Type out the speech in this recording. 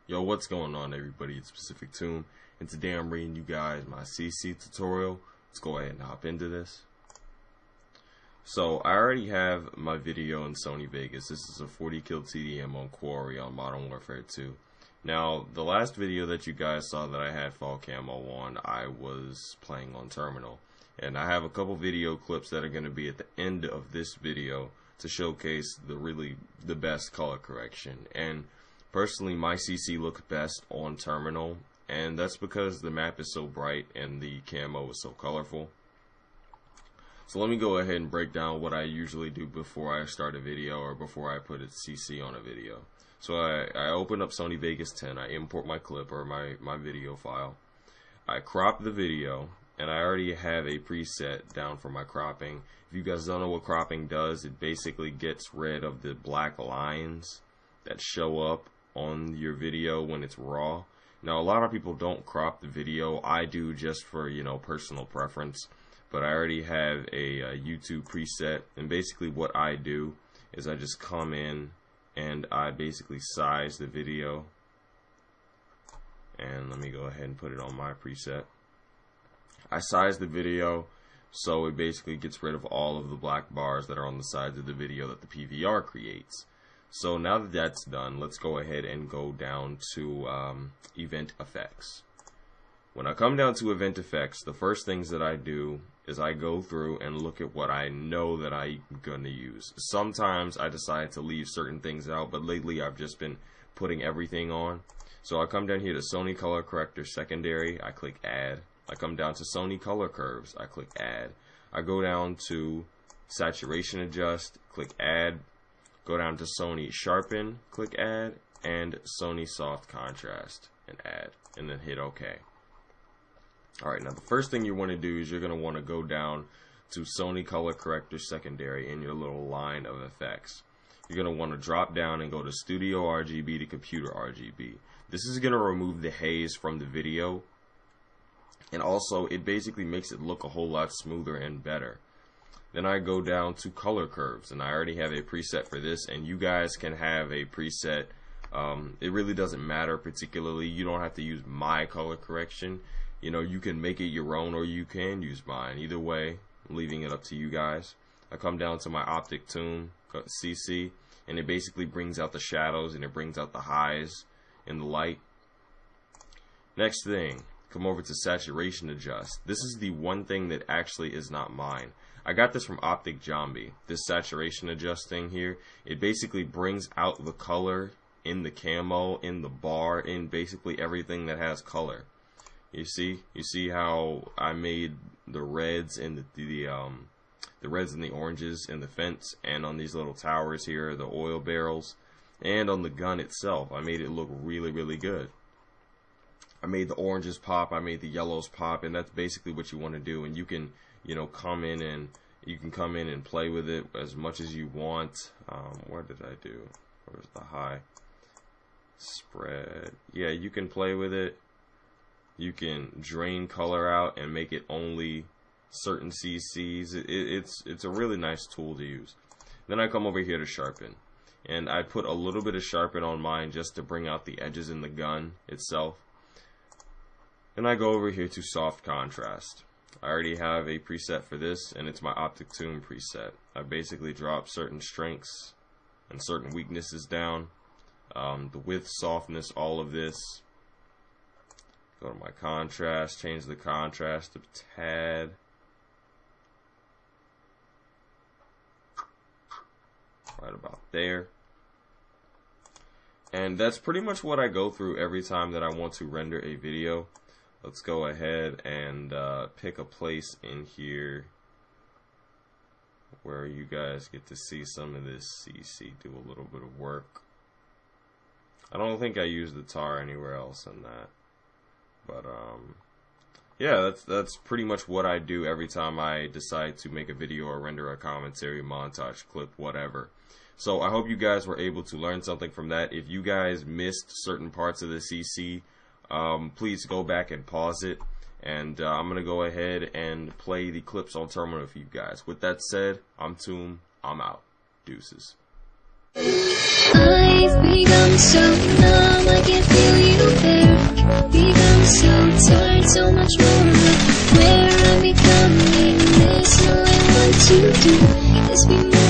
Yo, what's going on, everybody? It's Pacific Tomb, and today I'm reading you guys my CC tutorial. Let's go ahead and hop into this. So, I already have my video in Sony Vegas. This is a 40 kill TDM on Quarry on Modern Warfare 2. Now, the last video that you guys saw that I had fall camo on, I was playing on Terminal. And I have a couple video clips that are going to be at the end of this video to showcase the best color correction. And personally, my CC looks best on Terminal, and that's because the map is so bright and the camo is so colorful. So let me go ahead and break down what I usually do before I start a video or before I put a CC on a video. So I open up Sony Vegas 10, I import my clip or my video file, I crop the video, and I already have a preset down for my cropping. If you guys don't know what cropping does, it basically gets rid of the black lines that show up on your video when it's raw. Now, a lot of people don't crop the video. I do just for, personal preference. But I already have a YouTube preset, and basically what I do is I just come in and I basically size the video. And let me go ahead and put it on my preset. I size the video so it basically gets rid of all of the black bars that are on the sides of the video that the PVR creates. So now that that's done, let's go ahead and go down to event effects. When I come down to event effects, the first things that I do is I go through and look at what I know that I'm going to use. Sometimes I decide to leave certain things out, but lately I've just been putting everything on. So I come down here to Sony Color Corrector Secondary, I click Add. I come down to Sony Color Curves, I click Add. I go down to Saturation Adjust, click Add. Go down to Sony Sharpen, click Add, and Sony Soft Contrast, and Add, and then hit OK. Alright, now the first thing you want to do is you're going to want to go down to Sony Color Corrector Secondary in your little line of effects. You're going to want to drop down and go to Studio RGB to Computer RGB. This is going to remove the haze from the video, and also it basically makes it look a whole lot smoother and better. Then I go down to color curves, and I already have a preset for this, and you guys can have a preset. It really doesn't matter particularly. You don't have to use my color correction. You can make it your own, or you can use mine. Either way, I'm leaving it up to you guys. I come down to my Optic Tomb CC, and it basically brings out the shadows and it brings out the highs in the light. Next thing, come over to Saturation Adjust. This is the one thing that actually is not mine. I got this from Optic Zombie. This Saturation Adjust thing here, it basically brings out the color in the camo, in the bar, in basically everything that has color. You see how I made the reds and the reds and the oranges in the fence, and on these little towers here, the oil barrels, and on the gun itself. I made it look really, really good. I made the oranges pop, I made the yellows pop, and that's basically what you want to do. And you can, come in and play with it as much as you want. What did I do? Where's the high? Spread. Yeah, you can play with it. You can drain color out and make it only certain CCs. It's a really nice tool to use. Then I come over here to sharpen, and I put a little bit of sharpen on mine just to bring out the edges in the gun itself. Then I go over here to soft contrast. I already have a preset for this, and it's my Optic Tomb preset. I basically drop certain strengths and certain weaknesses down. The width, softness, all of this. Go to my contrast, change the contrast a tad. Right about there. And that's pretty much what I go through every time that I want to render a video. Let's go ahead and pick a place in here where you guys get to see some of this CC do a little bit of work. I don't think I use the tar anywhere else in that. But yeah, that's pretty much what I do every time I decide to make a video or render a commentary, montage, clip, whatever. So I hope you guys were able to learn something from that. If you guys missed certain parts of the CC, please go back and pause it, and I'm going to go ahead and play the clips on Terminal for you guys. With that said, I'm Tomb, I'm out. Deuces. I've become so numb, I can feel you. Yes, we